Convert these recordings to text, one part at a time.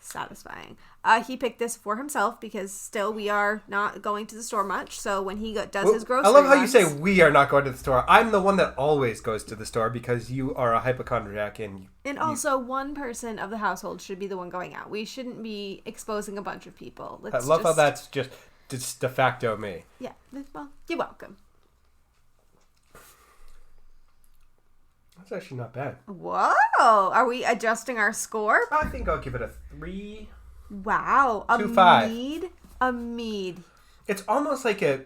satisfying. He picked this for himself because still we are not going to the store much. So when he does his grocery I love how runs, you say we are not going to the store. I'm the one that always goes to the store because you are a hypochondriac and also one person of the household should be the one going out. We shouldn't be exposing a bunch of people. I love how that's just de facto me. Yeah, well, you're welcome. That's actually not bad. Whoa! Are we adjusting our score? I think I'll give it a 3. Wow. 2.5. Mead? A mead. It's almost like a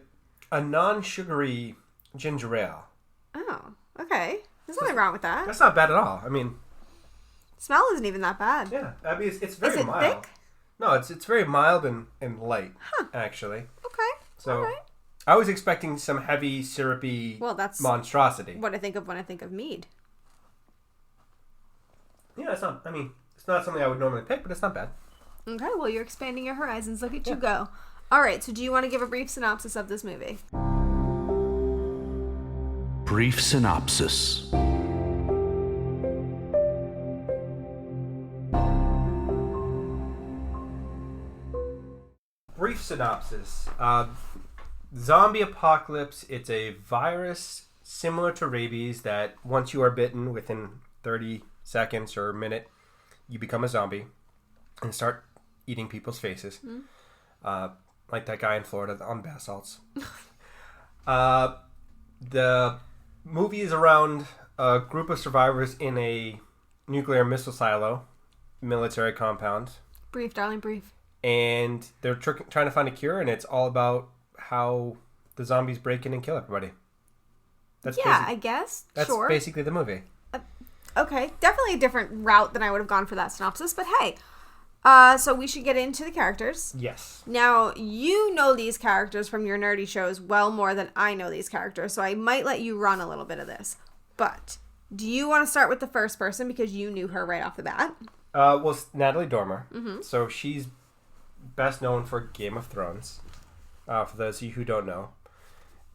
non-sugary ginger ale. Oh, okay. There's nothing wrong with that. That's not bad at all. I mean... Smell isn't even that bad. Yeah. I mean, it's very mild. Is it thick? No, it's very mild and light, actually. Okay. So, all right. I was expecting some heavy, syrupy monstrosity. What I think of when I think of mead. Yeah, it's not something I would normally pick, but it's not bad. Okay, well, you're expanding your horizons. Look at you go. All right, so do you want to give a brief synopsis of this movie? Brief synopsis. Brief synopsis. Zombie apocalypse. It's a virus similar to rabies that once you are bitten, within 30 seconds or a minute, you become a zombie and start eating people's faces. Like that guy in Florida on bath salts. The movie is around a group of survivors in a nuclear missile silo military compound. Brief, darling, brief. And they're trying to find a cure, and it's all about how the zombies break in and kill everybody. I guess. That's sure. basically the movie. Okay, definitely a different route than I would have gone for that synopsis, but hey. So we should get into the characters. Yes. Now, you know these characters from your nerdy shows well more than I know these characters, so I might let you run a little bit of this. But do you want to start with the first person because you knew her right off the bat? Well, it's Natalie Dormer. Mm-hmm. So she's best known for Game of Thrones, for those of you who don't know.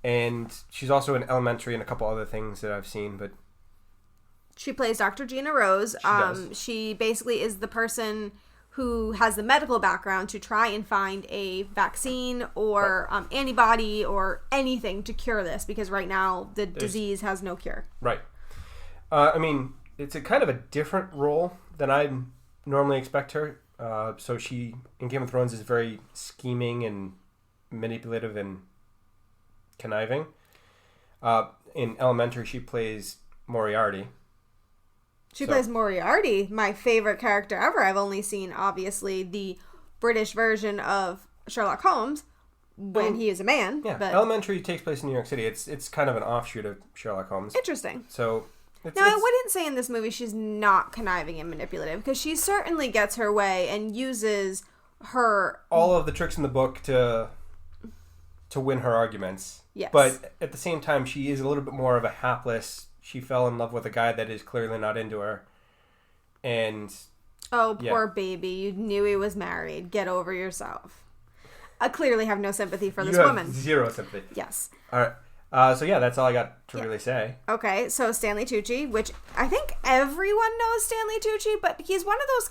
And she's also in Elementary and a couple other things that I've seen, but... She plays Dr. Gina Rose. She basically is the person who has the medical background to try and find a vaccine or antibody or anything to cure this, because right now the disease has no cure. Right. I mean, it's a kind of a different role than I normally expect her. So she, in Game of Thrones, is very scheming and manipulative and conniving. In Elementary, she plays Moriarty. She plays Moriarty, my favorite character ever. I've only seen, obviously, the British version of Sherlock Holmes when he is a man. Yeah, but... Elementary takes place in New York City. It's kind of an offshoot of Sherlock Holmes. Interesting. So... I wouldn't say in this movie she's not conniving and manipulative, because she certainly gets her way and uses her... all of the tricks in the book to win her arguments. Yes. But at the same time, she is a little bit more of a hapless... She fell in love with a guy that is clearly not into her. And... oh, poor baby. You knew he was married. Get over yourself. I clearly have no sympathy for this woman. Zero sympathy. Yes. All right. So, yeah, that's all I got to really say. Okay, so Stanley Tucci, which I think everyone knows Stanley Tucci, but he's one of those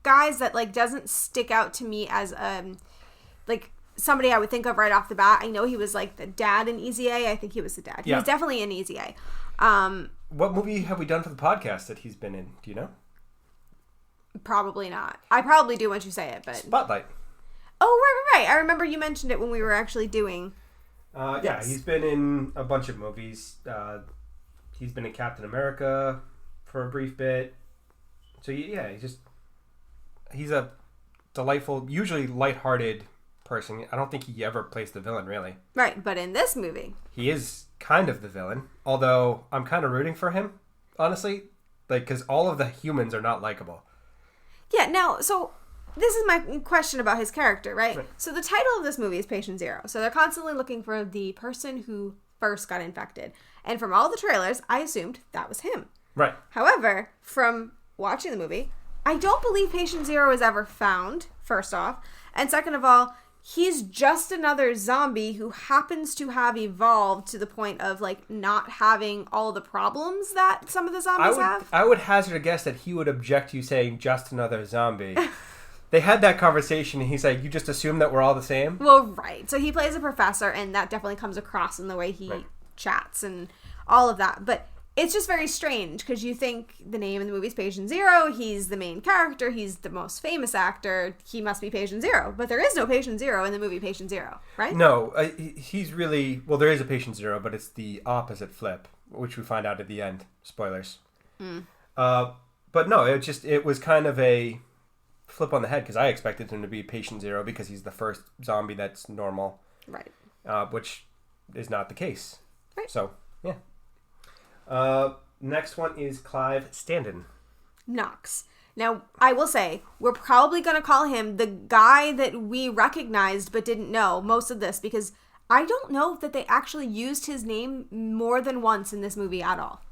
guys that, like, doesn't stick out to me as, like, somebody I would think of right off the bat. I know he was, like, the dad in Easy A. I think he was the dad. He was definitely in Easy A. What movie have we done for the podcast that he's been in? Do you know? Probably not. I probably do once you say it, but... Spotlight. Oh, right. I remember you mentioned it when we were actually doing... yeah, he's been in a bunch of movies. He's been in Captain America for a brief bit. So, yeah, he's a delightful, usually lighthearted person. I don't think he ever plays the villain, really. Right, but in this movie... he is kind of the villain, although I'm kind of rooting for him, honestly. Like, because all of the humans are not likable. Yeah, now, so... this is my question about his character, right? So the title of this movie is Patient Zero. So they're constantly looking for the person who first got infected. And from all the trailers, I assumed that was him. Right. However, from watching the movie, I don't believe Patient Zero is ever found, first off. And second of all, he's just another zombie who happens to have evolved to the point of, like, not having all the problems that some of the zombies have. I would hazard a guess that he would object to you saying just another zombie. They had that conversation, and he's like, "You just assume that we're all the same." Well, right. So he plays a professor, and that definitely comes across in the way he chats and all of that. But it's just very strange because you think the name in the movie is Patient Zero. He's the main character. He's the most famous actor. He must be Patient Zero. But there is no Patient Zero in the movie Patient Zero, right? No, he's really... Well, there is a Patient Zero, but it's the opposite flip, which we find out at the end. Spoilers. But no, it was kind of a flip on the head because I expected him to be Patient Zero because he's the first zombie that's normal. Right. Which is not the case. Right. So, yeah. Next one is Clive Standen. Knox. Now, I will say, we're probably going to call him the guy that we recognized but didn't know most of this because I don't know that they actually used his name more than once in this movie at all.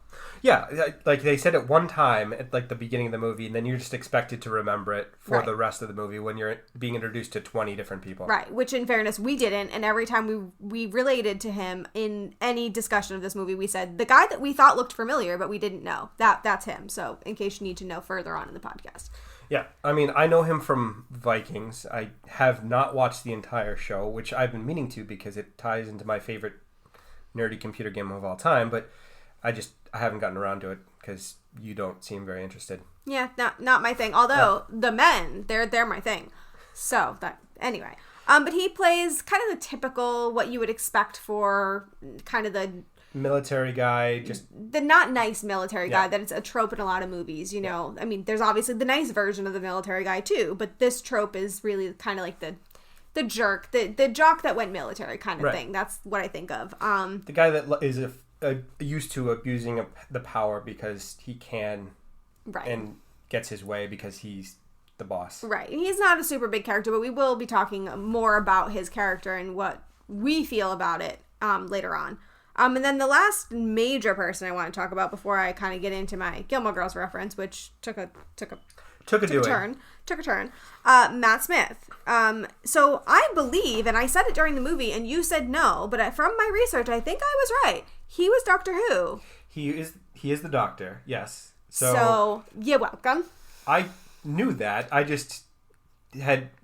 Yeah, like they said it one time at like the beginning of the movie, and then you're just expected to remember it for the rest of the movie when you're being introduced to 20 different people. Right, which in fairness, we didn't, and every time we related to him in any discussion of this movie, we said, the guy that we thought looked familiar, but we didn't know, that's him. So, in case you need to know further on in the podcast. Yeah, I mean, I know him from Vikings. I have not watched the entire show, which I've been meaning to because it ties into my favorite nerdy computer game of all time, but I haven't gotten around to it because you don't seem very interested. Yeah, not my thing. Although the men, they're my thing. So that anyway. But he plays kind of the typical what you would expect for kind of the military guy, just the not nice military guy that it's a trope in a lot of movies, you know. I mean, there's obviously the nice version of the military guy too, but this trope is really kind of like the jerk, the jock that went military kind of thing. That's what I think of. The guy that is used to abusing the power because he can and gets his way because he's the boss. Right. He's not a super big character, but we will be talking more about his character and what we feel about it later on. And then the last major person I want to talk about before I kind of get into my Gilmore Girls reference, which took a turn. Matt Smith. So I believe, and I said it during the movie, and you said no, but from my research, I think I was right. He was Doctor Who. He is the Doctor. Yes. So you're welcome. I knew that. I just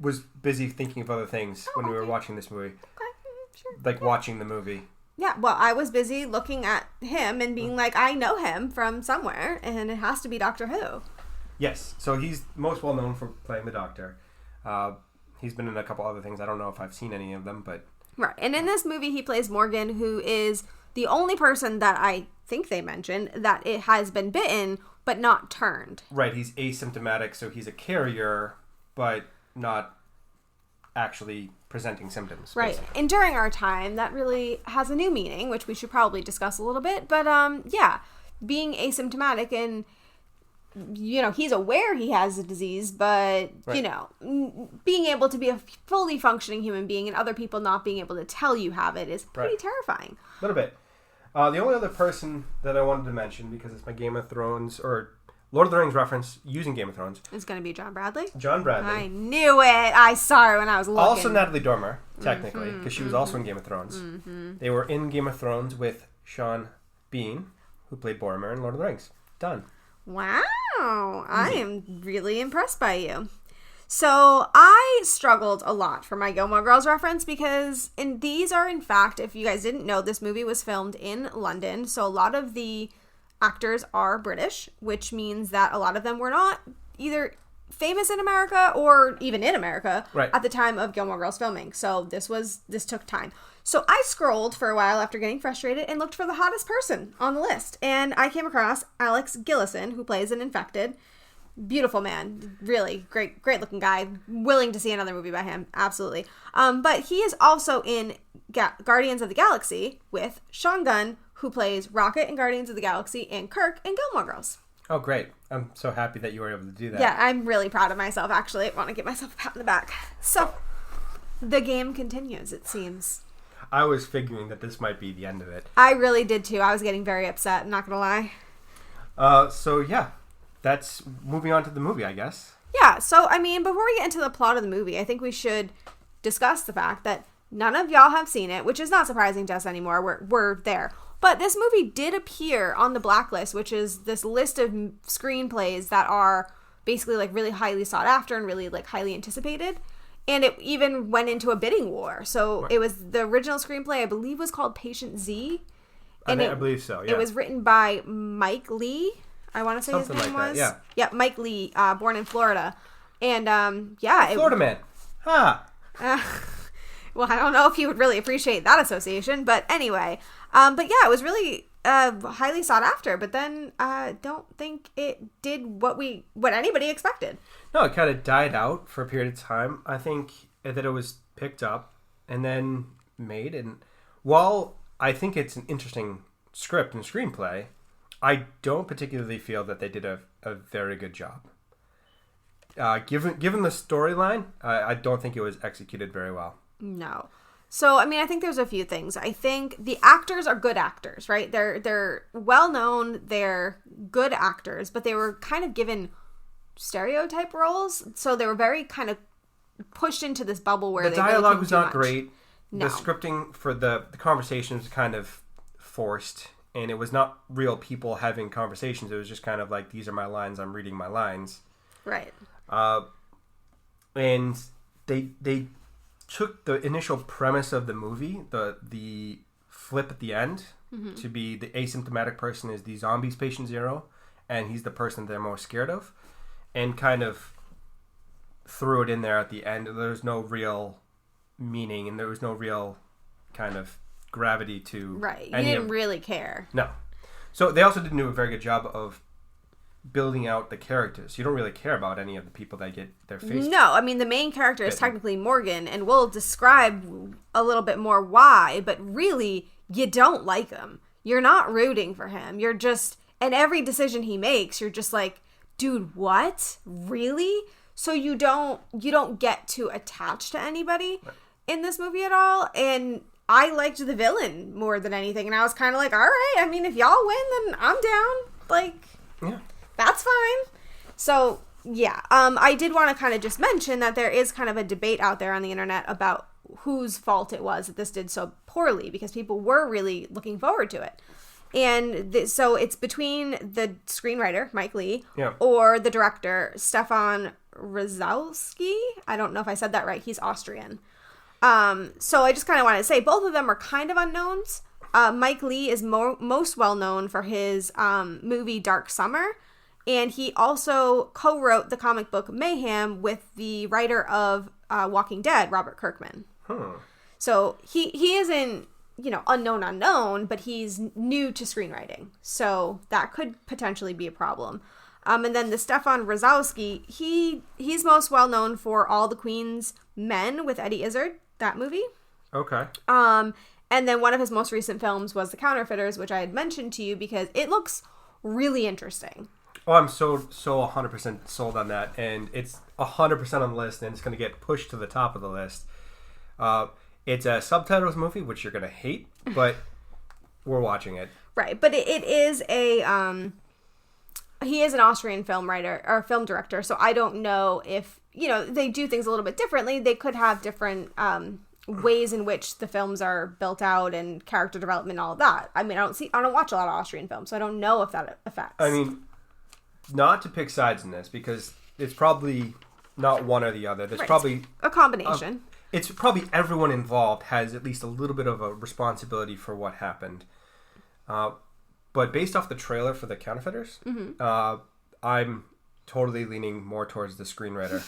was busy thinking of other things when we were watching this movie. Okay, sure. Like watching the movie. Yeah, well, I was busy looking at him and being like, I know him from somewhere, and it has to be Doctor Who. Yes, so he's most well known for playing the Doctor. He's been in a couple other things. I don't know if I've seen any of them, but... Right, and in this movie, he plays Morgan, who is the only person that I think they mentioned that it has been bitten, but not turned. Right, he's asymptomatic, so he's a carrier, but not actually presenting symptoms. Right, basically. And during our time, that really has a new meaning, which we should probably discuss a little bit, but being asymptomatic and... You know, he's aware he has a disease, but, you know, being able to be a fully functioning human being and other people not being able to tell you have it is pretty terrifying. A little bit. The only other person that I wanted to mention, because it's my Game of Thrones, or Lord of the Rings reference using Game of Thrones. Is going to be John Bradley? John Bradley. I knew it. I saw it when I was looking. Also Natalie Dormer, technically, because she was also in Game of Thrones. Mm-hmm. They were in Game of Thrones with Sean Bean, who played Boromir in Lord of the Rings. Done. Wow. I am really impressed by you. So I struggled a lot for my Gilmore Girls reference because these are, in fact, if you guys didn't know, this movie was filmed in London. So a lot of the actors are British, which means that a lot of them were not either famous in America or even in America at the time of Gilmore Girls filming. So this took time. So I scrolled for a while after getting frustrated and looked for the hottest person on the list. And I came across Alex Gillison, who plays an infected. Beautiful man. Really great looking guy. Willing to see another movie by him. Absolutely. But he is also in Guardians of the Galaxy with Sean Gunn, who plays Rocket in Guardians of the Galaxy and Kirk in Gilmore Girls. Oh, great. I'm so happy that you were able to do that. Yeah, I'm really proud of myself, actually. I want to give myself a pat on the back. So, the game continues, it seems. I was figuring that this might be the end of it. I really did too. I was getting very upset, I'm not going to lie. So yeah, that's moving on to the movie, I guess. Yeah, so I mean, before we get into the plot of the movie, I think we should discuss the fact that none of y'all have seen it, which is not surprising to us anymore. We're there. But this movie did appear on the Blacklist, which is this list of screenplays that are basically like really highly sought after and really like highly anticipated. And it even went into a bidding war. So it was the original screenplay, I believe, was called Patient Z. And I believe so, yeah. It was written by Mike Lee. I want to say Something his name like was. that, yeah. Yeah, Mike Lee, born in Florida. And, yeah. Florida man. Ha! Well, I don't know if he would really appreciate that association. But anyway. But yeah, it was really highly sought after. But then I don't think it did what anybody expected. No, it kind of died out for a period of time. I think that it was picked up and then made. And while I think it's an interesting script and screenplay, I don't particularly feel that they did a very good job. Given the storyline, I don't think it was executed very well. No. So, I mean, I think there's a few things. I think the actors are good actors, right? They're well known, they're good actors, but they were kind of given stereotype roles, so they were very kind of pushed into this bubble where the dialogue really was not great. No. The scripting for the conversation was kind of forced, and it was not real people having conversations. It was just kind of like, these are my lines, I'm reading my lines. Right. And they took the initial premise of the movie, the flip at the end, to be the asymptomatic person is the zombies patient zero, and he's the person they're most scared of, and kind of threw it in there at the end. There was no real meaning, and there was no real kind of gravity to right. You didn't really care. No. So they also didn't do a very good job of building out the characters. You don't really care about any of the people that get their face. No, I mean the main character is technically Morgan, and we'll describe a little bit more why, but really you don't like him. You're not rooting for him. You're just, and every decision he makes, you're just like, dude, what? Really? So you don't get to attach to anybody in this movie at all. And I liked the villain more than anything, and I was kind of like, all right, I mean, if y'all win, then I'm down. Like, yeah, that's fine. So yeah, I did want to kind of just mention that there is kind of a debate out there on the internet about whose fault it was that this did so poorly, because people were really looking forward to it. And so it's between the screenwriter, Mike Lee, or the director, Stefan Rzowski. I don't know if I said that right. He's Austrian. So I just kind of wanted to say both of them are kind of unknowns. Mike Lee is most well known for his movie Dark Summer. And he also co-wrote the comic book Mayhem with the writer of Walking Dead, Robert Kirkman. So he isn't, unknown, but he's new to screenwriting. So that could potentially be a problem. And then the Stefan Rzowski, he's most well known for All the Queen's Men with Eddie Izzard, that movie. Okay. And then one of his most recent films was The Counterfeiters, which I had mentioned to you because it looks really interesting. Oh, I'm so 100% sold on that, and it's 100% on the list, and it's going to get pushed to the top of the list. It's a subtitles movie, which you're going to hate, but we're watching it. Right, but it is a he is an Austrian film writer or film director, so I don't know if they do things a little bit differently. They could have different ways in which the films are built out and character development and all of that. I mean, I don't watch a lot of Austrian films, so I don't know if that affects. I mean, not to pick sides in this, because it's probably not one or the other. There's probably a combination. It's probably everyone involved has at least a little bit of a responsibility for what happened. But based off the trailer for The Counterfeiters, I'm totally leaning more towards the screenwriter.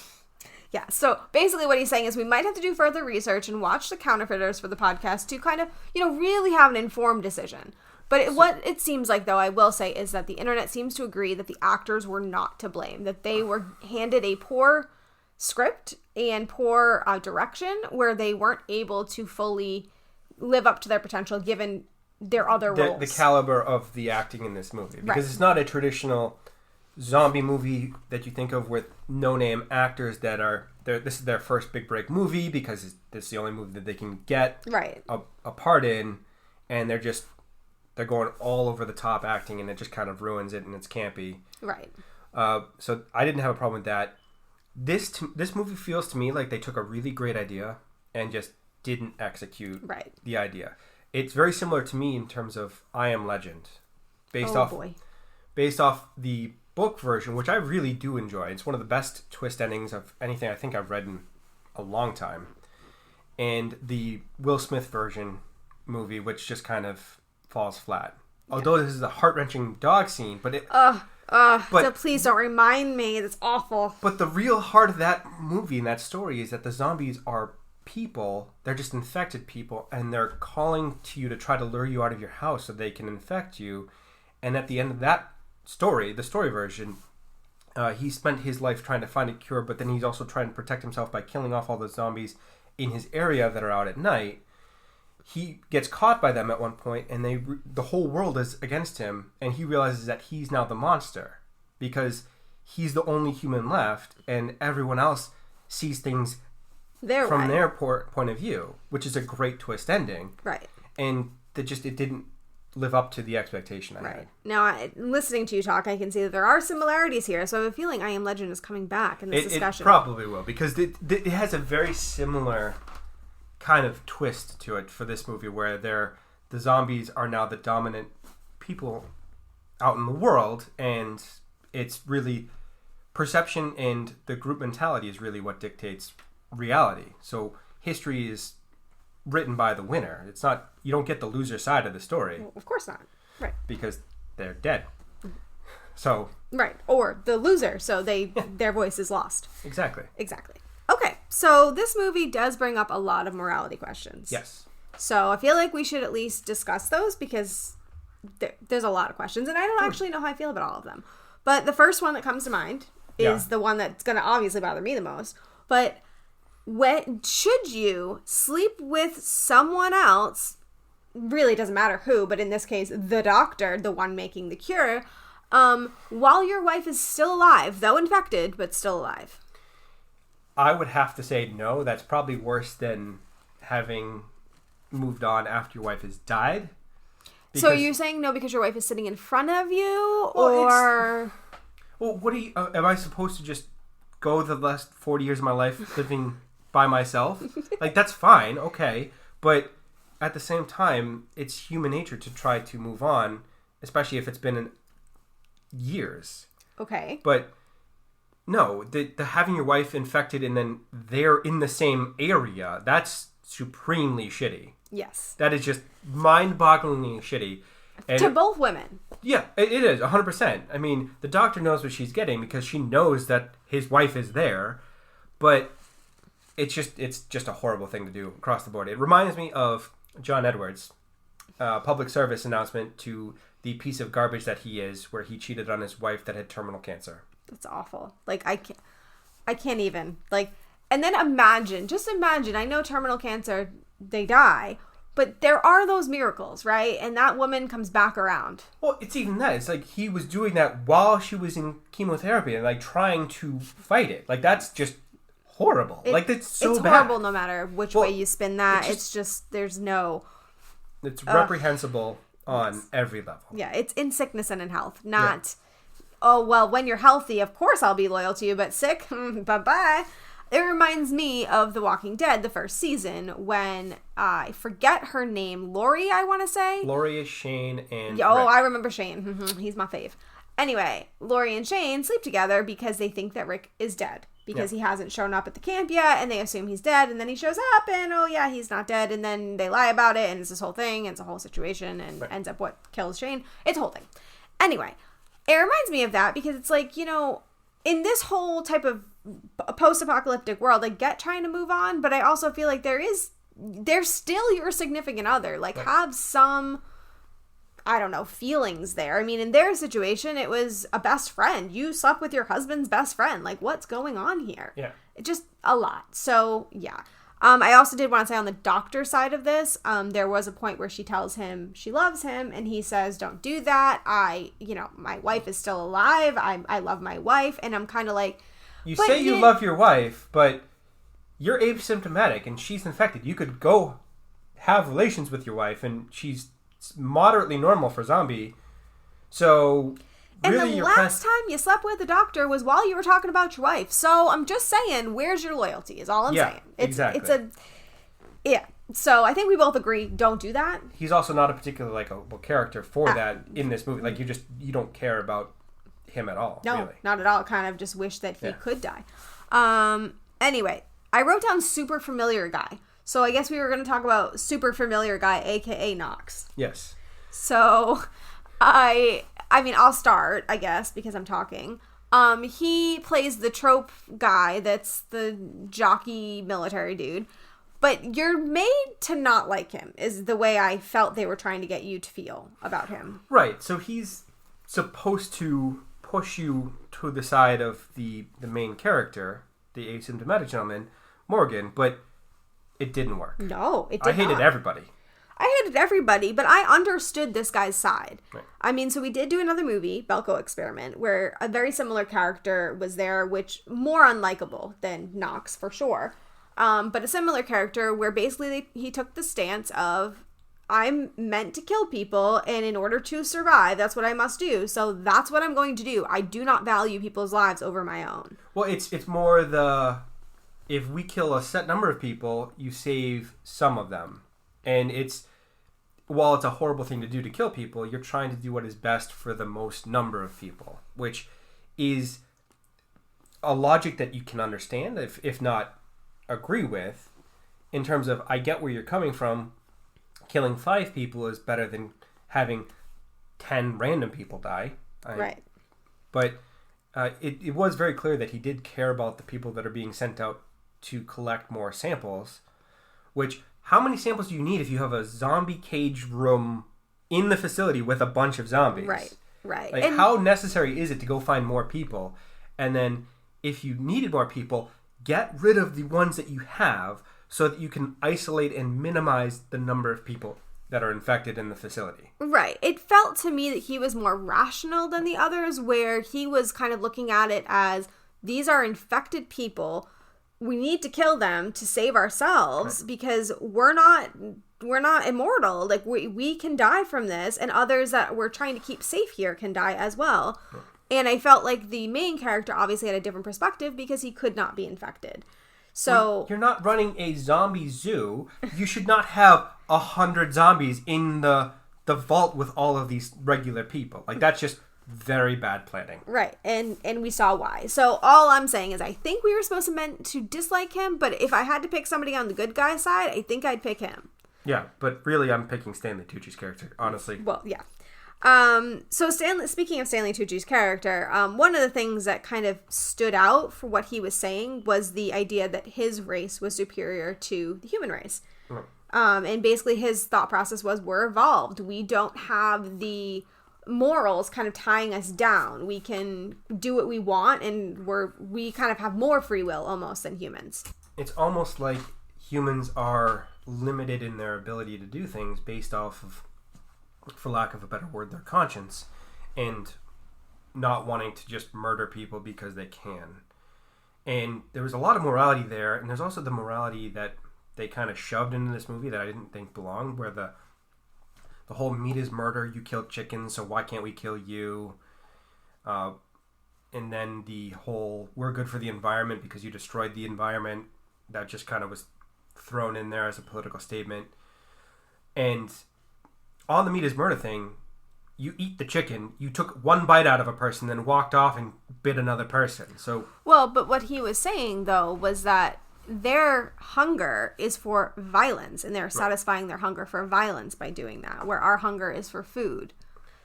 Yeah, so basically what he's saying is we might have to do further research and watch The Counterfeiters for the podcast to kind of, really have an informed decision. But what it seems like, though, I will say, is that the internet seems to agree that the actors were not to blame, that they were handed a poor script and poor direction where they weren't able to fully live up to their potential given their other roles. The caliber of the acting in this movie. Because it's not a traditional zombie movie that you think of with no-name actors that are... This is their first big break movie because this is the only movie that they can get a part in, and they're going all over the top acting, and it just kind of ruins it, and it's campy. Right. So I didn't have a problem with that. This movie feels to me like they took a really great idea and just didn't execute the idea. It's very similar to me in terms of I Am Legend. Based off the book version, which I really do enjoy. It's one of the best twist endings of anything I think I've read in a long time. And the Will Smith version movie, which just kind of falls flat. Although this is a heart-wrenching dog scene, but it... so please don't remind me. That's awful. But the real heart of that movie and that story is that the zombies are people. They're just infected people, and they're calling to you to try to lure you out of your house so they can infect you. And at the end of that story, the story version, he spent his life trying to find a cure, but then he's also trying to protect himself by killing off all the zombies in his area that are out at night. He gets caught by them at one point, and the whole world is against him, and he realizes that he's now the monster because he's the only human left, and everyone else sees things from their point of view, which is a great twist ending. Right. And it didn't live up to the expectation I had. Now, listening to you talk, I can see that there are similarities here, so I have a feeling I Am Legend is coming back in this discussion. It probably will, because it has a very similar kind of twist to it for this movie, where the zombies are now the dominant people out in the world, and it's really perception and the group mentality is really what dictates reality. So history is written by the winner. It's not, you don't get the loser side of the story. Well, of course not. Right. Because they're dead. So right, or the loser, so their voice is lost. Exactly. Okay, so this movie does bring up a lot of morality questions. Yes. So I feel like we should at least discuss those because there's a lot of questions, and I don't actually know how I feel about all of them. But the first one that comes to mind is the one that's going to obviously bother me the most. But should you sleep with someone else, really doesn't matter who, but in this case, the doctor, the one making the cure, while your wife is still alive, though infected, but still alive? I would have to say no. That's probably worse than having moved on after your wife has died. So you're saying no because your wife is sitting in front of you, or... Well, what am I supposed to just go the last 40 years of my life living by myself? Like, that's fine, okay. But at the same time, it's human nature to try to move on, especially if it's been years. Okay. But... no, the having your wife infected and then they're in the same area, that's supremely shitty. Yes. That is just mind-bogglingly shitty. And to both women. Yeah, it is, 100%. I mean, the doctor knows what she's getting because she knows that his wife is there, but it's just a horrible thing to do across the board. It reminds me of John Edwards' public service announcement to the piece of garbage that he is, where he cheated on his wife that had terminal cancer. That's awful. Like, I can't even. Like, and then imagine, I know terminal cancer, they die, but there are those miracles, right? And that woman comes back around. Well, it's even that. It's like he was doing that while she was in chemotherapy and, like, trying to fight it. Like, that's just horrible. That's so bad. It's horrible no matter which way you spin that. It's just, there's no... It's reprehensible on every level. Yeah, it's in sickness and in health, not... Yeah. Oh, well, when you're healthy, of course I'll be loyal to you, but sick, bye-bye. It reminds me of The Walking Dead, the first season, when I forget her name, Lori, I want to say. Lori is Shane and Rick. I remember Shane. He's my fave. Anyway, Lori and Shane sleep together because they think that Rick is dead because he hasn't shown up at the camp yet, and they assume he's dead, and then he shows up, and he's not dead, and then they lie about it, and it's this whole thing, and it's a whole situation, and ends up what kills Shane. It's a whole thing. Anyway, it reminds me of that because it's like, in this whole type of post-apocalyptic world, I get trying to move on, but I also feel like there's still your significant other. Like, have some, I don't know, feelings there. I mean, in their situation, it was a best friend. You slept with your husband's best friend. Like, what's going on here? Yeah. Just a lot. So, yeah. I also did want to say on the doctor side of this, there was a point where she tells him she loves him, and he says, don't do that. My wife is still alive. I love my wife. And I'm kind of like... You say you love your wife, but you're asymptomatic and she's infected. You could go have relations with your wife, and she's moderately normal for zombie. So... And really, the last time you slept with the doctor was while you were talking about your wife. So I'm just saying, where's your loyalty is all I'm saying. Exactly. So I think we both agree, don't do that. He's also not a particularly likable character for that in this movie. Like, you don't care about him at all. No, really. not at all. Kind of just wish that he could die. Anyway, I wrote down super familiar guy. So I guess we were going to talk about super familiar guy, aka Knox. Yes. So I mean, I'll start, I guess, because I'm talking. He plays the trope guy that's the jockey military dude. But you're made to not like him, is the way I felt they were trying to get you to feel about him. Right. So he's supposed to push you to the side of the main character, the asymptomatic gentleman, Morgan, but it didn't work. No, it did I hated not. everybody. I hated everybody, but I understood this guy's side. Right. I mean, so we did do another movie, Belko Experiment, where a very similar character was there, which more unlikable than Knox, for sure. But a similar character where basically he took the stance of, I'm meant to kill people, and in order to survive, that's what I must do. So that's what I'm going to do. I do not value people's lives over my own. Well, it's more if we kill a set number of people, you save some of them. And while it's a horrible thing to do to kill people, you're trying to do what is best for the most number of people, which is a logic that you can understand, if not agree with, in terms of, I get where you're coming from. Killing 5 people is better than having 10 random people die. Right. But it was very clear that he did care about the people that are being sent out to collect more samples, which, how many samples do you need if you have a zombie cage room in the facility with a bunch of zombies? Right. Like, how necessary is it to go find more people? And then, if you needed more people, get rid of the ones that you have so that you can isolate and minimize the number of people that are infected in the facility. Right. It felt to me that he was more rational than the others, where he was kind of looking at it as, these are infected people. We need to kill them to save ourselves, right, because we're not immortal. Like, we can die from this, and others that we're trying to keep safe here can die as well. Right. And I felt like the main character obviously had a different perspective because he could not be infected. So you're not running a zombie zoo. You should not have 100 zombies in the vault with all of these regular people. Like, that's just very bad planning. Right. And we saw why. So all I'm saying is, I think we were supposed to dislike him, but if I had to pick somebody on the good guy side, I think I'd pick him. Yeah, but really I'm picking Stanley Tucci's character, honestly. Well, yeah. So speaking of Stanley Tucci's character, one of the things that kind of stood out for what he was saying was the idea that his race was superior to the human race. Mm. And basically his thought process was, we're evolved. We don't have the morals kind of tying us down. We can do what we want, and we kind of have more free will almost than humans. It's almost like humans are limited in their ability to do things based off of, for lack of a better word, their conscience, and not wanting to just murder people because they can. And there was a lot of morality there, and there's also the morality that they kind of shoved into this movie that I didn't think belonged, where the whole meat is murder, you killed chickens, so why can't we kill you? And then the whole, we're good for the environment because you destroyed the environment, that just kind of was thrown in there as a political statement. And on the meat is murder thing, you eat the chicken, you took one bite out of a person, then walked off and bit another person. So, well, but what he was saying, though, was that their hunger is for violence, and they're satisfying their hunger for violence by doing that, where our hunger is for food.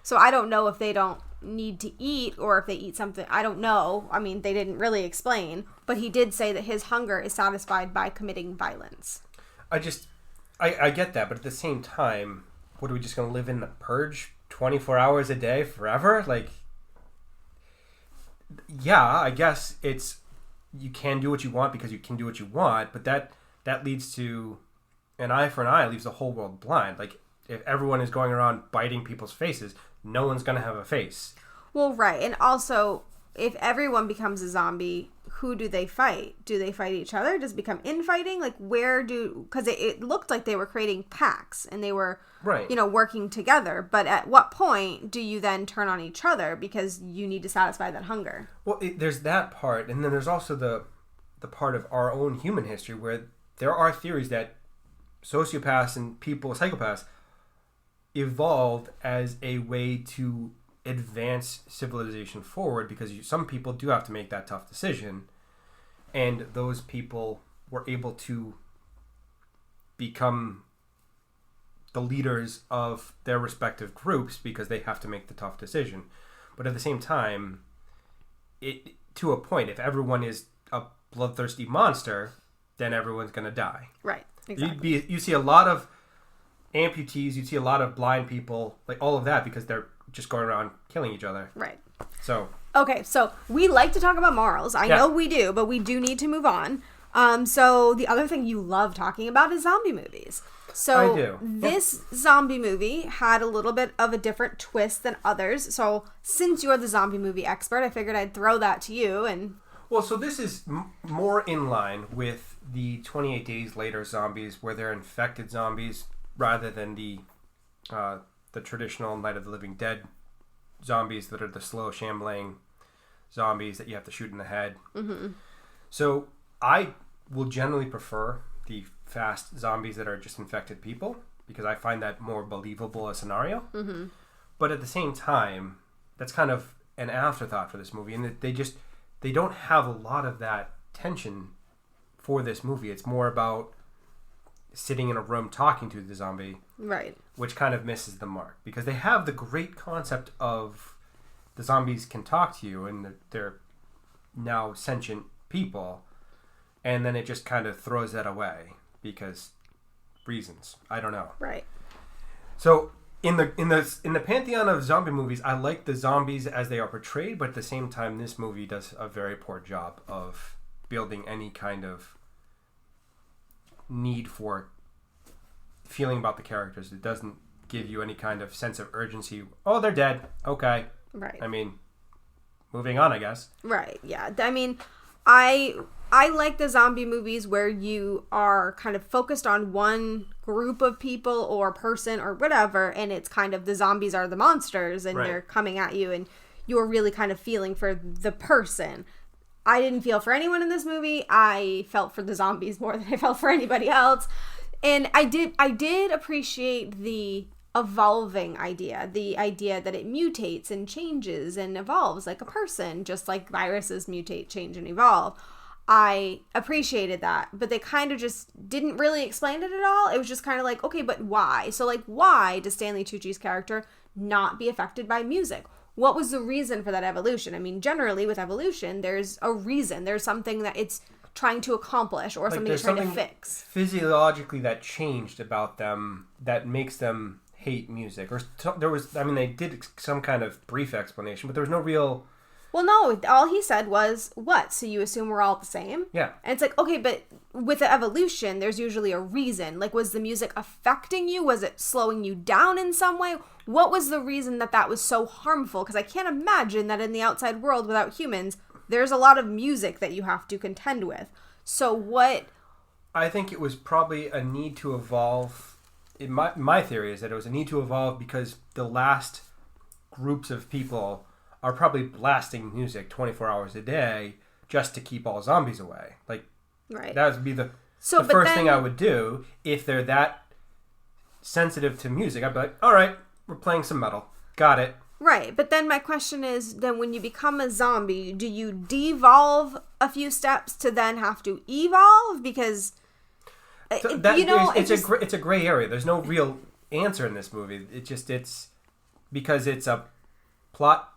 So I don't know if they don't need to eat, or if they eat something. I don't know. I mean, they didn't really explain, but he did say that his hunger is satisfied by committing violence. I get that, but at the same time, what are we just going to live in the purge 24 hours a day forever? Like, yeah, I guess it's, you can do what you want because you can do what you want, but that leads to an eye for an eye, leaves the whole world blind. Like, if everyone is going around biting people's faces, no one's going to have a face. Well, right. And also, if everyone becomes a zombie, who do they fight? Do they fight each other? Does it become infighting? Like, because it looked like they were creating packs and they were, right, working together. But at what point do you then turn on each other because you need to satisfy that hunger? Well, there's that part. And then there's also the part of our own human history where there are theories that sociopaths and psychopaths evolved as a way to advance civilization forward, because some people do have to make that tough decision, and those people were able to become the leaders of their respective groups because they have to make the tough decision. But at the same time, it to a point, if everyone is a bloodthirsty monster, then everyone's going to die. Right, exactly. You see a lot of amputees, you see a lot of blind people, like all of that, because they're just going around killing each other. Right. So. Okay, so we like to talk about morals. I know we do, but we do need to move on. So the other thing you love talking about is zombie movies. So I do. This zombie movie had a little bit of a different twist than others. So since you're the zombie movie expert, I figured I'd throw that to you. And well, so this is more in line with the 28 Days Later zombies, where they're infected zombies rather than the traditional Night of the Living Dead zombies that are the slow, shambling zombies that you have to shoot in the head. Mm-hmm. So I will generally prefer the fast zombies that are just infected people, because I find that more believable a scenario. Mm-hmm. But at the same time, that's kind of an afterthought for this movie, and they don't have a lot of that tension for this movie. It's more about sitting in a room talking to the zombie, right, which kind of misses the mark, because they have the great concept of the zombies can talk to you and they're now sentient people, and then it just kind of throws that away because reasons, I don't know. Right. So in the pantheon of zombie movies, I like the zombies as they are portrayed, but at the same time, this movie does a very poor job of building any kind of need for feeling about the characters. It doesn't give you any kind of sense of urgency. Oh, they're dead. Okay. Right. I mean, moving on, I guess. Right. Yeah. I mean, I like the zombie movies where you are kind of focused on one group of people or person or whatever, and it's kind of the zombies are the monsters and they're coming at you, and you're really kind of feeling for the person. I didn't feel for anyone in this movie. I felt for the zombies more than I felt for anybody else. And I did appreciate the evolving idea, the idea that it mutates and changes and evolves like a person, just like viruses mutate, change, and evolve. I appreciated that, but they kind of just didn't really explain it at all. It was just kind of like, okay, but why? So like, why does Stanley Tucci's character not be affected by music? What was the reason for that evolution? I mean, generally with evolution, there's a reason. There's something that it's trying to accomplish or like something it's trying to fix. Physiologically that changed about them that makes them hate music. Or they did some kind of brief explanation, but there was no real... Well, no, all he said was, what? So you assume we're all the same? Yeah. And it's like, okay, but with the evolution, there's usually a reason. Like, was the music affecting you? Was it slowing you down in some way? What was the reason that was so harmful? Because I can't imagine that in the outside world without humans, there's a lot of music that you have to contend with. So what... I think it was probably a need to evolve. My theory is that it was a need to evolve because the last groups of people are probably blasting music 24 hours a day just to keep all zombies away. Like, right. That would be the first thing I would do if they're that sensitive to music. I'd be like, all right, we're playing some metal. Got it. Right, but then my question is, then when you become a zombie, do you devolve a few steps to then have to evolve? Because, it's a gray area. There's no real answer in this movie. It's because it's a plot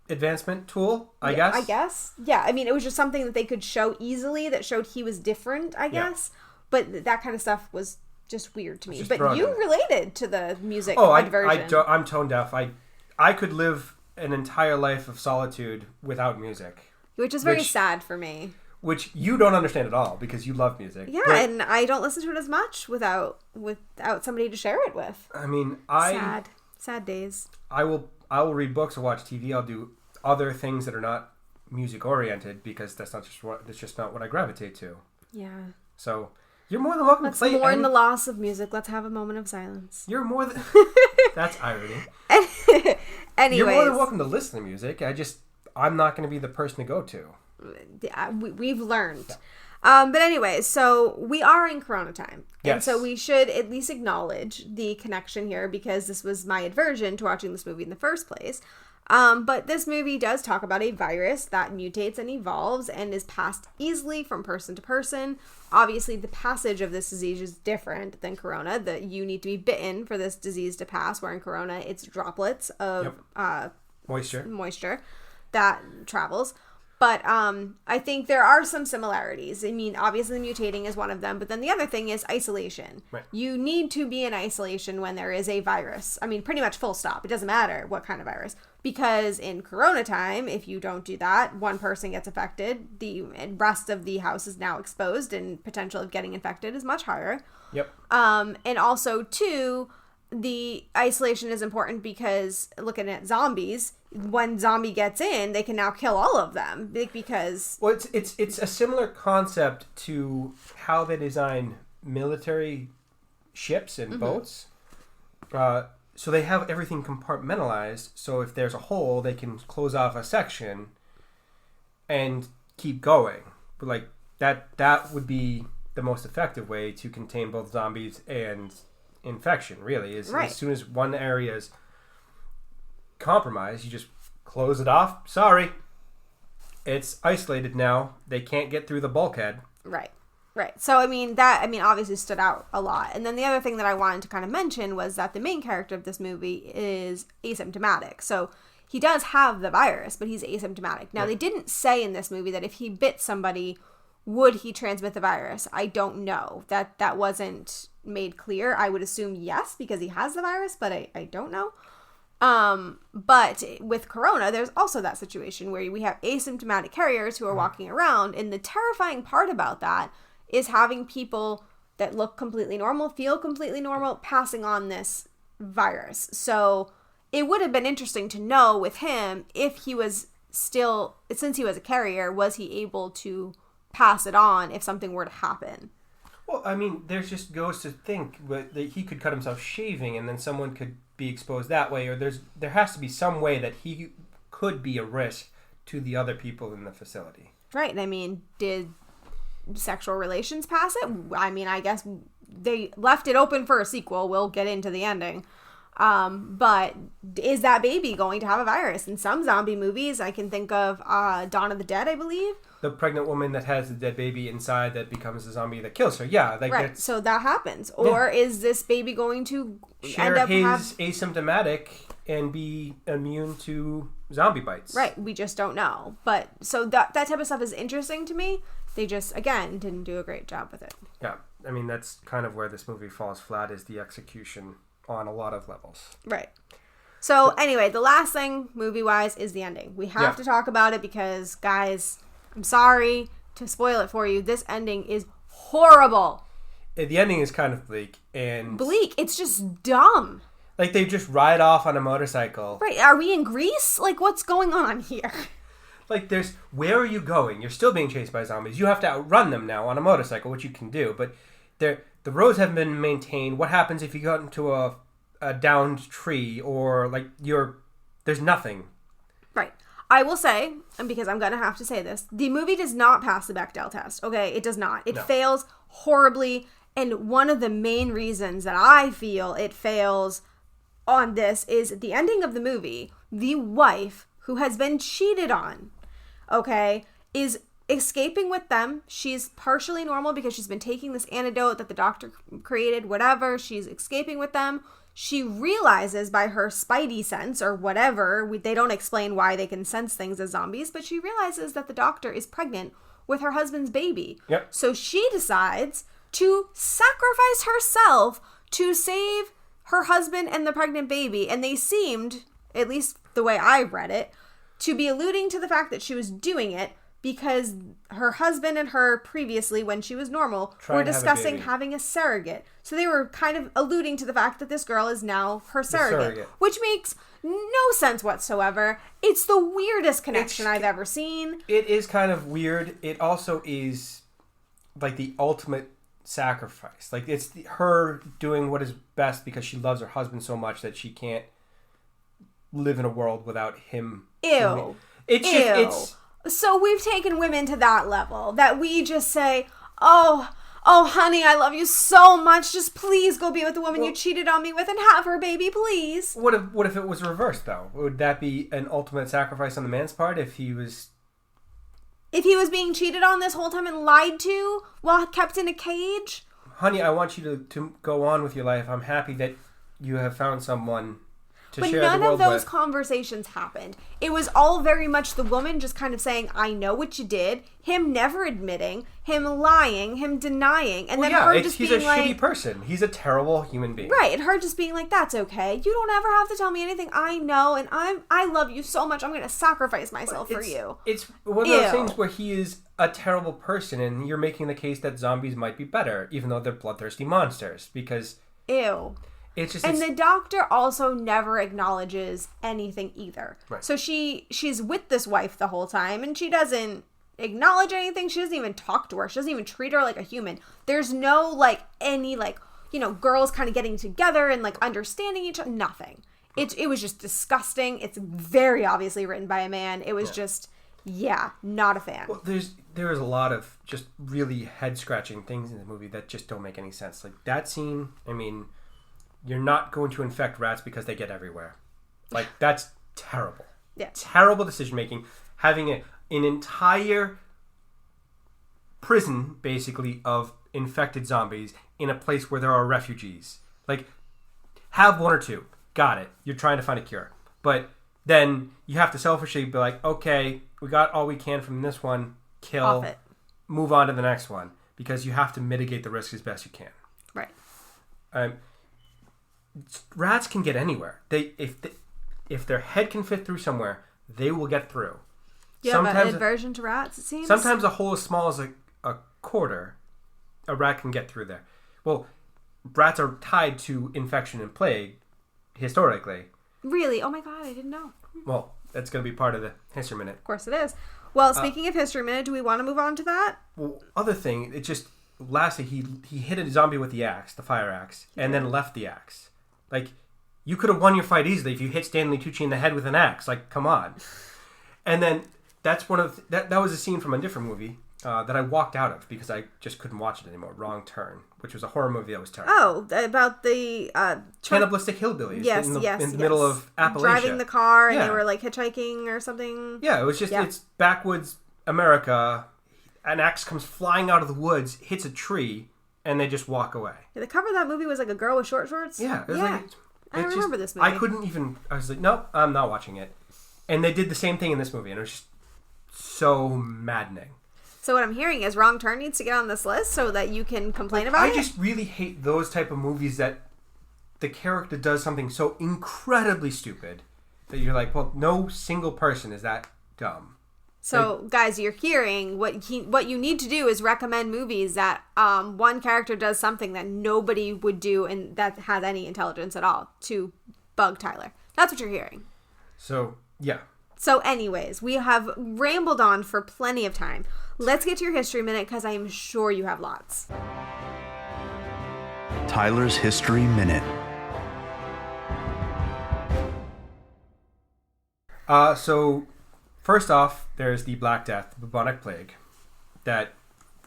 advancement tool, I guess. Yeah, I mean, it was just something that they could show easily that showed he was different, I guess. Yeah. But that kind of stuff was just weird to me. But you related to the music version. I'm tone deaf. I could live an entire life of solitude without music. Which is very sad for me. Which you don't understand at all because you love music. Yeah, and I don't listen to it as much without somebody to share it with. I mean, Sad days. I will read books or watch TV. I'll do other things that are not music oriented because that's just not what I gravitate to. Yeah. So you're more than welcome to play. Let's mourn the loss of music. Let's have a moment of silence. You're more than... That's irony. Anyways. You're more than welcome to listen to music. I'm not going to be the person to go to. Yeah, we've learned. Yeah. But anyway, so we are in Corona time. Yes. And so we should at least acknowledge the connection here because this was my aversion to watching this movie in the first place. But this movie does talk about a virus that mutates and evolves and is passed easily from person to person. Obviously, the passage of this disease is different than corona. That you need to be bitten for this disease to pass, where in corona, it's droplets of moisture that travels. But I think there are some similarities. I mean, obviously mutating is one of them, but then the other thing is isolation. Right. You need to be in isolation when there is a virus. I mean, pretty much full stop. It doesn't matter what kind of virus. Because in corona time, if you don't do that, one person gets affected, the rest of the house is now exposed, and potential of getting infected is much higher. Yep. And also, too, the isolation is important because looking at zombies, when zombie gets in, they can now kill all of them because... Well, it's a similar concept to how they design military ships and boats. So they have everything compartmentalized, so if there's a hole, they can close off a section and keep going. But like that would be the most effective way to contain both zombies and infection, really. Right. As soon as one area is compromised, you just close it off. Sorry. It's isolated now. They can't get through the bulkhead. Right. So, obviously stood out a lot. And then the other thing that I wanted to kind of mention was that the main character of this movie is asymptomatic. So he does have the virus, but he's asymptomatic. Now, They didn't say in this movie that if he bit somebody, would he transmit the virus? I don't know. That wasn't made clear. I would assume yes, because he has the virus, but I don't know. But with corona, there's also that situation where we have asymptomatic carriers who are walking around. And the terrifying part about that is having people that look completely normal, feel completely normal, passing on this virus. So it would have been interesting to know with him if he was still, since he was a carrier, was he able to pass it on if something were to happen? Well, I mean, there's just goes to think that he could cut himself shaving and then someone could be exposed that way, or there has to be some way that he could be a risk to the other people in the facility. Right. I mean, did sexual relations pass it? I mean, I guess they left it open for a sequel. We'll get into the ending. But is that baby going to have a virus? In some zombie movies, I can think of Dawn of the Dead, I believe. The pregnant woman that has the dead baby inside that becomes a zombie that kills her. Yeah. Right. So that happens. Or is this baby going to end up asymptomatic and be immune to zombie bites? Right. We just don't know. But so that type of stuff is interesting to me. They just, again, didn't do a great job with it. Yeah. I mean, that's kind of where this movie falls flat, is the execution on a lot of levels. Right. So anyway, the last thing movie-wise is the ending. We have to talk about it because, guys, I'm sorry to spoil it for you. This ending is horrible. The ending is kind of bleak. It's just dumb. Like, they just ride off on a motorcycle. Right. Are we in Greece? Like, what's going on here? Like, where are you going? You're still being chased by zombies. You have to outrun them now on a motorcycle, which you can do. But the roads haven't been maintained. What happens if you got into a downed tree or, like, there's nothing? Right. I will say, and because I'm going to have to say this, the movie does not pass the Bechdel test. Okay? It does not. It fails horribly. And one of the main reasons that I feel it fails on this is at the ending of the movie, the wife who has been cheated on, is escaping with them. She's partially normal because she's been taking this antidote that the doctor created, whatever. She's escaping with them. She realizes by her spidey sense or whatever, they don't explain why they can sense things as zombies, but she realizes that the doctor is pregnant with her husband's baby. Yep. So she decides to sacrifice herself to save her husband and the pregnant baby. And they seemed, at least the way I read it, to be alluding to the fact that she was doing it because her husband and her previously, when she was normal, were discussing having a surrogate. So they were kind of alluding to the fact that this girl is now her surrogate. Which makes no sense whatsoever. It's the weirdest connection I've ever seen. It is kind of weird. It also is like the ultimate sacrifice. Like, it's her doing what is best because she loves her husband so much that she can't live in a world without him. Ew. So we've taken women to that level that we just say, oh, oh, honey, I love you so much. Just please go be with the woman you cheated on me with and have her baby, please. What if it was reversed, though? Would that be an ultimate sacrifice on the man's part if he was... If he was being cheated on this whole time and lied to while kept in a cage? Honey, I want you to go on with your life. I'm happy that you have found someone to share the world with. But none of those conversations happened. It was all very much the woman just kind of saying, I know what you did. Him never admitting. Him lying. Him denying. And then her just being like... he's a shitty person. He's a terrible human being. Right. And her just being like, that's okay. You don't ever have to tell me anything. I know. And I love you so much. I'm going to sacrifice myself for you. It's one of those things where he is a terrible person and you're making the case that zombies might be better, even though they're bloodthirsty monsters. Because... Ew. The doctor also never acknowledges anything either. Right. So she's with this wife the whole time, and she doesn't acknowledge anything. She doesn't even talk to her. She doesn't even treat her like a human. There's no, any, girls kind of getting together and, understanding each other. Nothing. It was just disgusting. It's very obviously written by a man. It was just, not a fan. Well, there is a lot of just really head-scratching things in the movie that just don't make any sense. Like, that scene, I mean... You're not going to infect rats because they get everywhere. That's terrible. Yeah. Terrible decision-making. Having an entire prison, basically, of infected zombies in a place where there are refugees. Have one or two. Got it. You're trying to find a cure. But then you have to selfishly be like, okay, we got all we can from this one. Kill. Off it. Move on to the next one. Because you have to mitigate the risk as best you can. Right. Rats can get anywhere. If their head can fit through somewhere, they will get through. You have an aversion to rats, it seems? Sometimes a hole as small as a quarter, a rat can get through there. Well, rats are tied to infection and plague, historically. Really? Oh my god, I didn't know. Well, that's going to be part of the History Minute. Of course it is. Well, speaking of History Minute, do we want to move on to that? Well, other thing, it just... Lastly, he hit a zombie with the axe, the fire axe, and then left the axe. You could have won your fight easily if you hit Stanley Tucci in the head with an axe. Come on. And then that's one of that was a scene from a different movie that I walked out of because I just couldn't watch it anymore. Wrong Turn, which was a horror movie that was terrible. Oh, about the cannibalistic hillbillies. Yes, in the middle of Appalachia, driving the car and they were hitchhiking or something. Yeah, it was just it's backwoods America. An axe comes flying out of the woods, hits a tree. And they just walk away. Yeah, the cover of that movie was a girl with short shorts. Yeah. I remember this movie. I couldn't even... I was like, nope, I'm not watching it. And they did the same thing in this movie. And it was just so maddening. So what I'm hearing is Wrong Turn needs to get on this list so that you can complain about it? I just really hate those type of movies that the character does something so incredibly stupid that you're like, well, no single person is that dumb. So, guys, you're hearing what you need to do is recommend movies that one character does something that nobody would do and that has any intelligence at all to bug Tyler. That's what you're hearing. So, yeah. So, anyways, we have rambled on for plenty of time. Let's get to your History Minute because I am sure you have lots. Tyler's History Minute. So... First off, there's the Black Death, the bubonic plague, that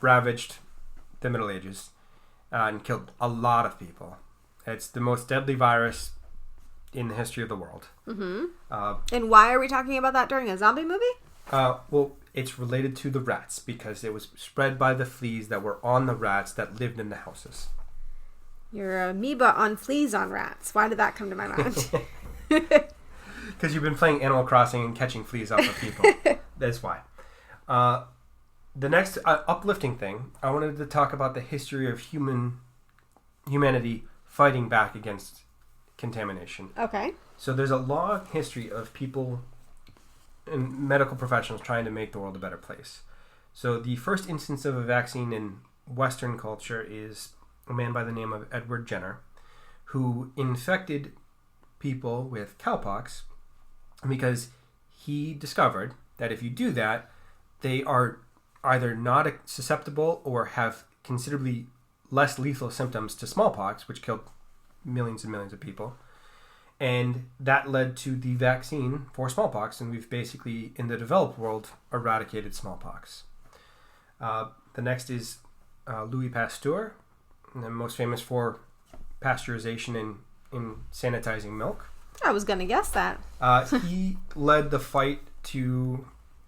ravaged the Middle Ages and killed a lot of people. It's the most deadly virus in the history of the world. Mm-hmm. And why are we talking about that during a zombie movie? Well, it's related to the rats because it was spread by the fleas that were on the rats that lived in the houses. You're an amoeba on fleas on rats. Why did that come to my mind? Because you've been playing Animal Crossing and catching fleas off of people. That's why. The next uplifting thing, I wanted to talk about the history of humanity fighting back against contamination. Okay. So there's a long history of people and medical professionals trying to make the world a better place. So the first instance of a vaccine in Western culture is a man by the name of Edward Jenner, who infected people with cowpox because he discovered that if you do that, they are either not susceptible or have considerably less lethal symptoms to smallpox, which killed millions and millions of people. And that led to the vaccine for smallpox, and we've basically, in the developed world, eradicated smallpox. The next is Louis Pasteur, and most famous for pasteurization in sanitizing milk. I was going to guess that. He led the fight to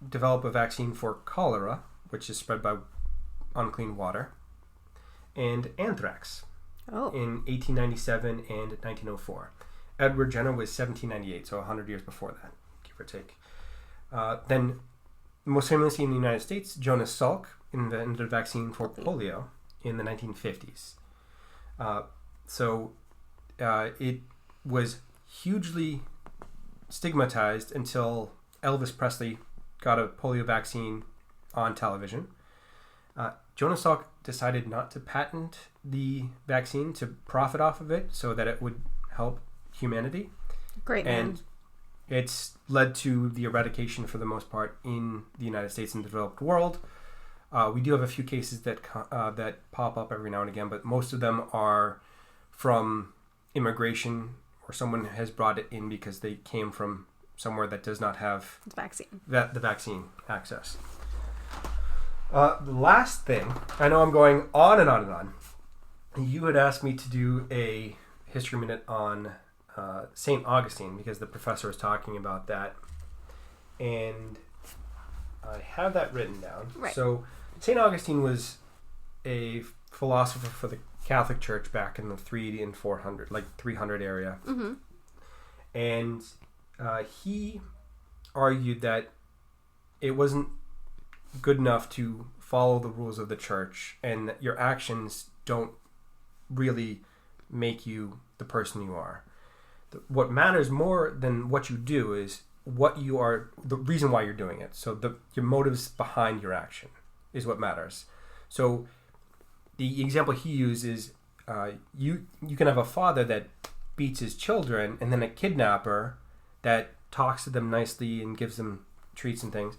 develop a vaccine for cholera, which is spread by unclean water, and anthrax in 1897 and 1904. Edward Jenner was 1798, so 100 years before that, give or take. Then, most famously in the United States, Jonas Salk invented a vaccine for polio in the 1950s. It was hugely stigmatized until Elvis Presley got a polio vaccine on television. Jonas Salk decided not to patent the vaccine to profit off of it so that it would help humanity. Great man. And it's led to the eradication, for the most part, in the United States and the developed world. We do have a few cases that pop up every now and again, but most of them are from immigration, or someone has brought it in because they came from somewhere that does not have the vaccine access. The last thing, I know I'm going on and on and on. You had asked me to do a history minute on St. Augustine because the professor was talking about that, and I have that written down. Right. So St. Augustine was a philosopher for the Catholic Church back in the 300 area. Mm-hmm. And he argued that it wasn't good enough to follow the rules of the church, and that your actions don't really make you the person you are. What matters more than what you do is what you are, the reason why you're doing it. So your motives behind your action is what matters. So the example he used is you can have a father that beats his children, and then a kidnapper that talks to them nicely and gives them treats and things.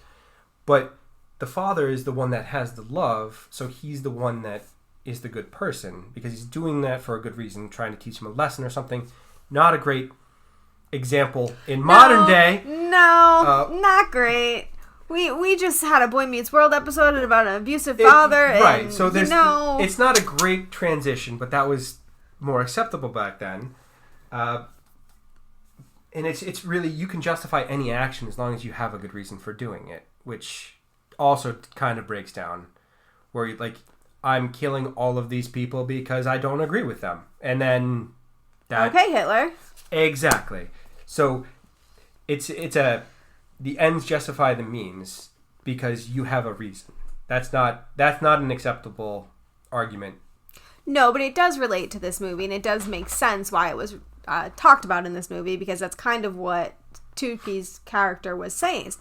But the father is the one that has the love, so he's the one that is the good person because he's doing that for a good reason, trying to teach him a lesson or something. Not a great example in modern day. No, not great. We just had a Boy Meets World episode about an abusive father. Right, and, so there's it's it's not a great transition, but that was more acceptable back then. And it's really, you can justify any action as long as you have a good reason for doing it, which also kind of breaks down where you're like, I'm killing all of these people because I don't agree with them. And then okay, Hitler. Exactly. So it's the ends justify the means because you have a reason. That's not an acceptable argument. No, but it does relate to this movie, and it does make sense why it was talked about in this movie, because that's kind of what Tucci's character was saying.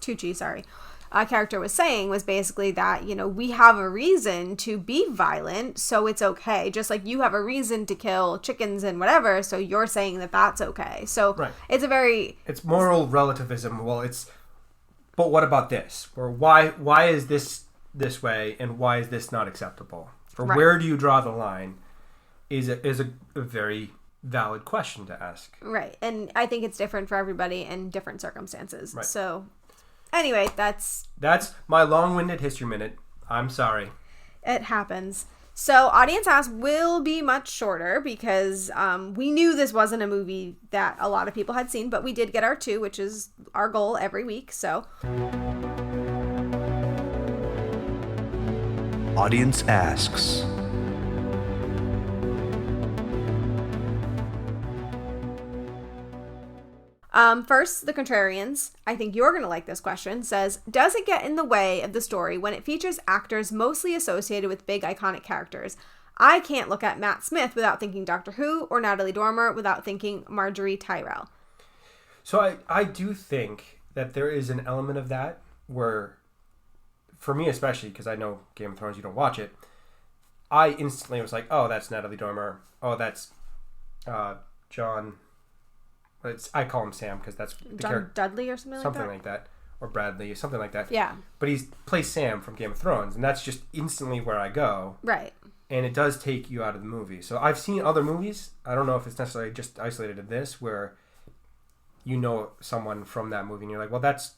Character was saying was basically that, we have a reason to be violent, so it's okay. Just like you have a reason to kill chickens and whatever, so you're saying that that's okay. So right. It's moral relativism. Well, but what about this? Or why is this way, and why is this not acceptable? Or right. Where do you draw the line? Is a very valid question to ask. Right, and I think it's different for everybody in different circumstances. Right. So. Anyway, that's my long-winded history minute. I'm sorry. It happens. So, Audience Ask will be much shorter because we knew this wasn't a movie that a lot of people had seen, but we did get our 2, which is our goal every week. So, Audience Asks. First, the Contrarians, I think you're going to like this question, says, does it get in the way of the story when it features actors mostly associated with big iconic characters? I can't look at Matt Smith without thinking Doctor Who or Natalie Dormer without thinking Marjorie Tyrell. So I do think that there is an element of that where, for me especially, because I know Game of Thrones, you don't watch it, I instantly was like, oh, that's Natalie Dormer. Oh, that's John... I call him Sam because that's the John character. Dudley or something like that. Or Bradley, something like that. Yeah. But he plays Sam from Game of Thrones, and that's just instantly where I go. Right. And it does take you out of the movie. So I've seen other movies. I don't know if it's necessarily just isolated to this, where you know someone from that movie, and you're like, well, that's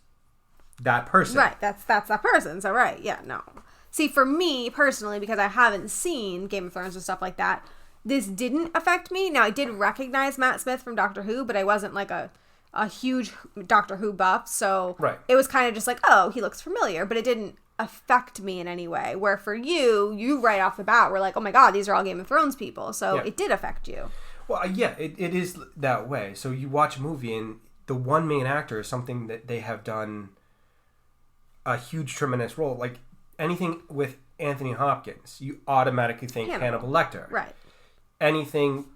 that person. Right. That's that person. So right. Yeah. No. See, for me personally, because I haven't seen Game of Thrones and stuff like that, this didn't affect me. Now, I did recognize Matt Smith from Doctor Who, but I wasn't like a huge Doctor Who buff, so it was kind of just like, oh, he looks familiar, but it didn't affect me in any way. Where for you right off the bat were like, oh my god, these are all Game of Thrones people, so it did affect you. Well, yeah, it is that way. So you watch a movie and the one main actor is something that they have done a huge, tremendous role. Like anything with Anthony Hopkins, you automatically think Hannibal Lecter. Right. Anything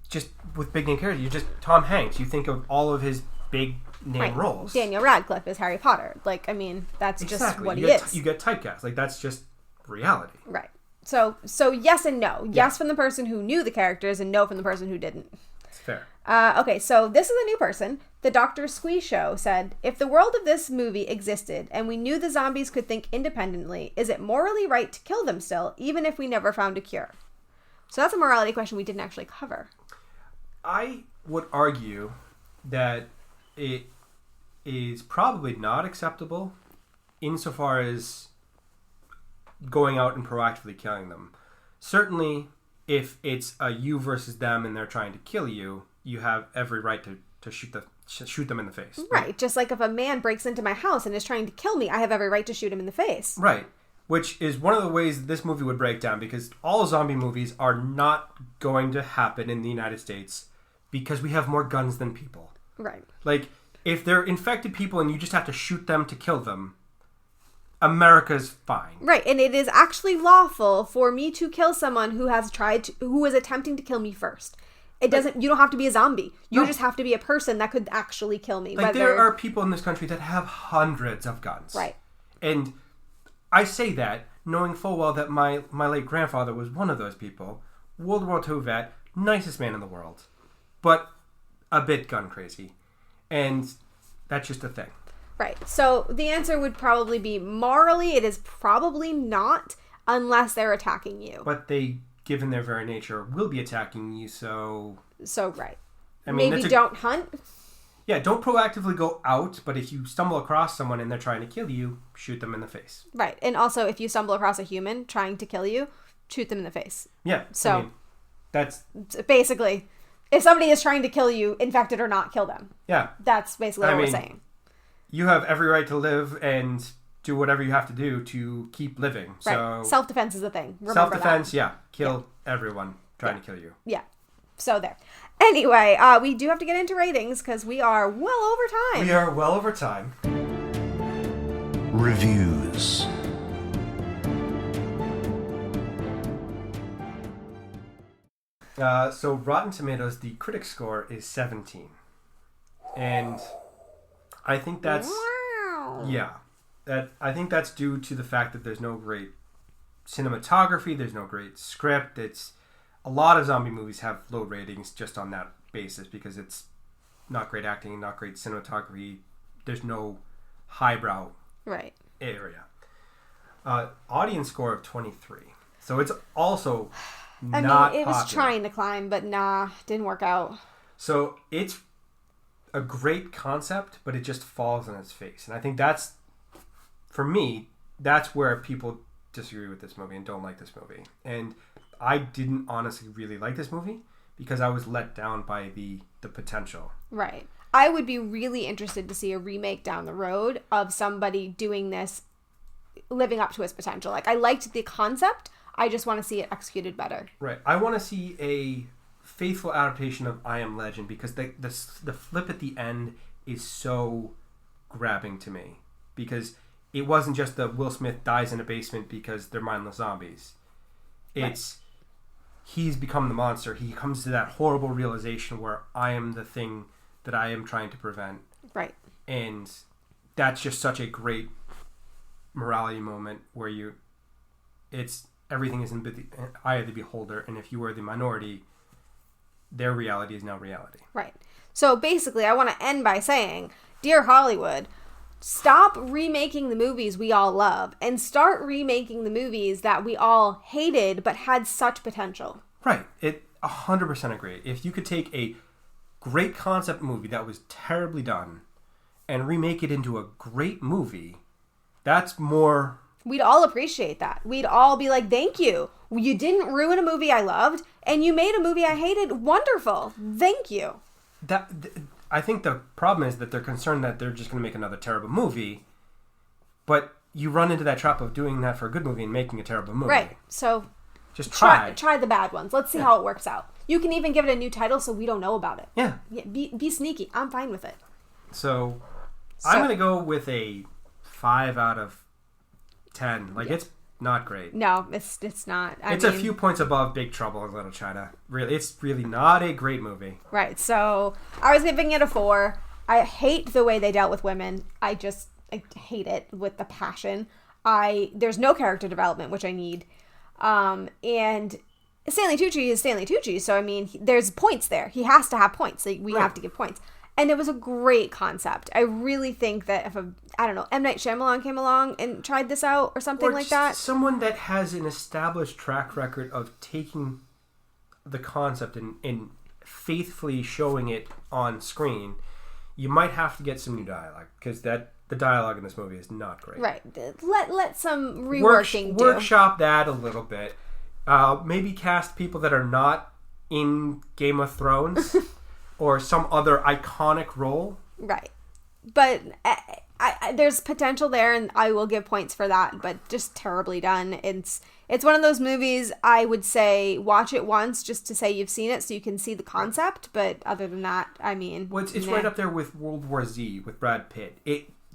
just with big name characters, you just Tom Hanks. You think of all of his big name roles. Daniel Radcliffe is Harry Potter. Like, I mean, that's just what he is. You get typecast. Like, that's just reality. Right. So yes and no. Yes from the person who knew the characters, and no from the person who didn't. It's fair. Okay, so this is a new person. The Dr. Squee Show said, if the world of this movie existed and we knew the zombies could think independently, is it morally right to kill them still, even if we never found a cure? So that's a morality question we didn't actually cover. I would argue that it is probably not acceptable insofar as going out and proactively killing them. Certainly, if it's a you versus them and they're trying to kill you, you have every right to shoot them in the face. Right. Just like if a man breaks into my house and is trying to kill me, I have every right to shoot him in the face. Right. Which is one of the ways this movie would break down, because all zombie movies are not going to happen in the United States because we have more guns than people. Right. Like, if they're infected people and you just have to shoot them to kill them, America's fine. Right, and it is actually lawful for me to kill someone who is attempting to kill me first. It doesn't. You don't have to be a zombie. You just have to be a person that could actually kill me. Like, there are people in this country that have hundreds of guns. Right. And I say that knowing full well that my late grandfather was one of those people. World War II vet, nicest man in the world, but a bit gun crazy. And that's just a thing. Right. So the answer would probably be morally, it is probably not unless they're attacking you. But they, given their very nature, will be attacking you, so... So, right. I mean, maybe don't hunt? Yeah, don't proactively go out, but if you stumble across someone and they're trying to kill you, shoot them in the face. Right. And also, if you stumble across a human trying to kill you, shoot them in the face. Yeah. So, I mean, that's... Basically, if somebody is trying to kill you, infected or not, kill them. Yeah. That's basically what we're saying. You have every right to live and do whatever you have to do to keep living. Right. So Self-defense is a thing. Remember self-defense, that. Kill everyone trying to kill you. Yeah. So there. Anyway, we do have to get into ratings because we are well over time. We are well over time. Reviews. So Rotten Tomatoes, the critic score is 17. And I think that's... Wow. Yeah. I think that's due to the fact that there's no great cinematography, there's no great script. It's a lot of zombie movies have low ratings just on that basis because it's not great acting, not great cinematography. There's no highbrow area. Audience score of 23. So it's also not it was popular. trying to climb, but didn't work out. So it's a great concept, but it just falls on its face. And I think that's, for me, that's where people disagree with this movie and don't like this movie. And I didn't honestly really like this movie because I was let down by the potential. Right. I would be really interested to see a remake down the road of somebody doing this, living up to its potential. Like, I liked the concept. I just want to see it executed better. Right. I want to see a faithful adaptation of I Am Legend because the flip at the end is so grabbing to me. Because it wasn't just the Will Smith dies in a basement because they're mindless zombies. It's he's become the monster. He comes to that horrible realization where I am the thing that I am trying to prevent. Right. And that's just such a great morality moment where everything is in the eye of the beholder, and if you are the minority, their reality is now reality. Right. So basically, I want to end by saying, dear Hollywood, stop remaking the movies we all love and start remaking the movies that we all hated but had such potential. Right. 100% agree. If you could take a great concept movie that was terribly done and remake it into a great movie, that's more We'd all appreciate that. We'd all be like, thank you. You didn't ruin a movie I loved, and you made a movie I hated wonderful. Thank you. I think the problem is that they're concerned that they're just going to make another terrible movie, but you run into that trap of doing that for a good movie and making a terrible movie. Right. So just try. Try the bad ones. Let's see how it works out. You can even give it a new title so we don't know about it. Yeah. Be sneaky. I'm fine with it. So I'm going to go with a 5 out of 10. Like, it's not great. No, it's not. It's a few points above Big Trouble in Little China. Really, it's really not a great movie. Right. So I was giving it a 4. I hate the way they dealt with women. I hate it with the passion. There's no character development, which I need. And Stanley Tucci is Stanley Tucci. So, I mean, there's points there. He has to have points. Like, we have to give points. And it was a great concept. I really think that if M. Night Shyamalan came along and tried this out or something like that. Someone that has an established track record of taking the concept and faithfully showing it on screen, you might have to get some new dialogue, because the dialogue in this movie is not great. Right. Let some reworking do. Workshop that a little bit. Maybe cast people that are not in Game of Thrones or some other iconic role. Right. But there's potential there, and I will give points for that, but just terribly done. It's one of those movies I would say watch it once just to say you've seen it so you can see the concept, but other than that, I mean... Well, it's right up there with World War Z with Brad Pitt.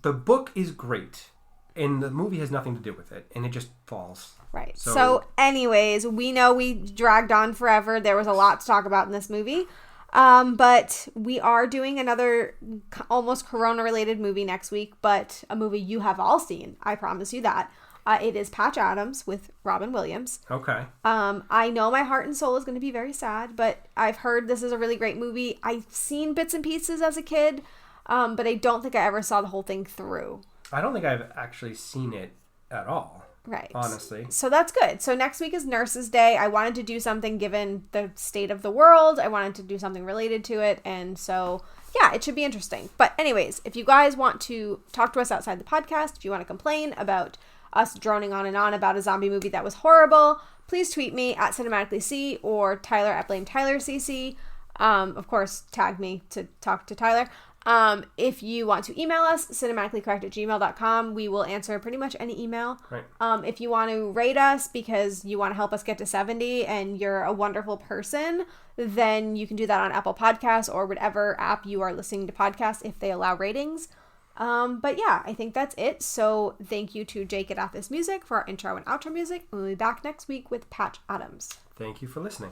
The book is great, and the movie has nothing to do with it, and it just falls. Right. So anyways, we know we dragged on forever. There was a lot to talk about in this movie. But we are doing another almost Corona-related movie next week, but a movie you have all seen. I promise you that. It is Patch Adams with Robin Williams. Okay. I know my heart and soul is going to be very sad, but I've heard this is a really great movie. I've seen bits and pieces as a kid, but I don't think I ever saw the whole thing through. I don't think I've actually seen it at all. Right. Honestly. So that's good. So next week is Nurses Day. I wanted to do something given the state of the world. I wanted to do something related to it. And so, yeah, it should be interesting. But anyways, if you guys want to talk to us outside the podcast, if you want to complain about us droning on and on about a zombie movie that was horrible, please tweet me at cinematicallyc or Tyler at blametylercc. Of course, tag me to talk to Tyler. If you want to email us, cinematicallycorrect@gmail.com. We will answer pretty much any email. Right. If you want to rate us because you want to help us get to 70 and you're a wonderful person, then you can do that on Apple Podcasts or whatever app you are listening to podcasts if they allow ratings. But yeah, I think that's it. So thank you to Jake at This Music for our intro and outro music. We'll be back next week with Patch Adams. Thank you for listening.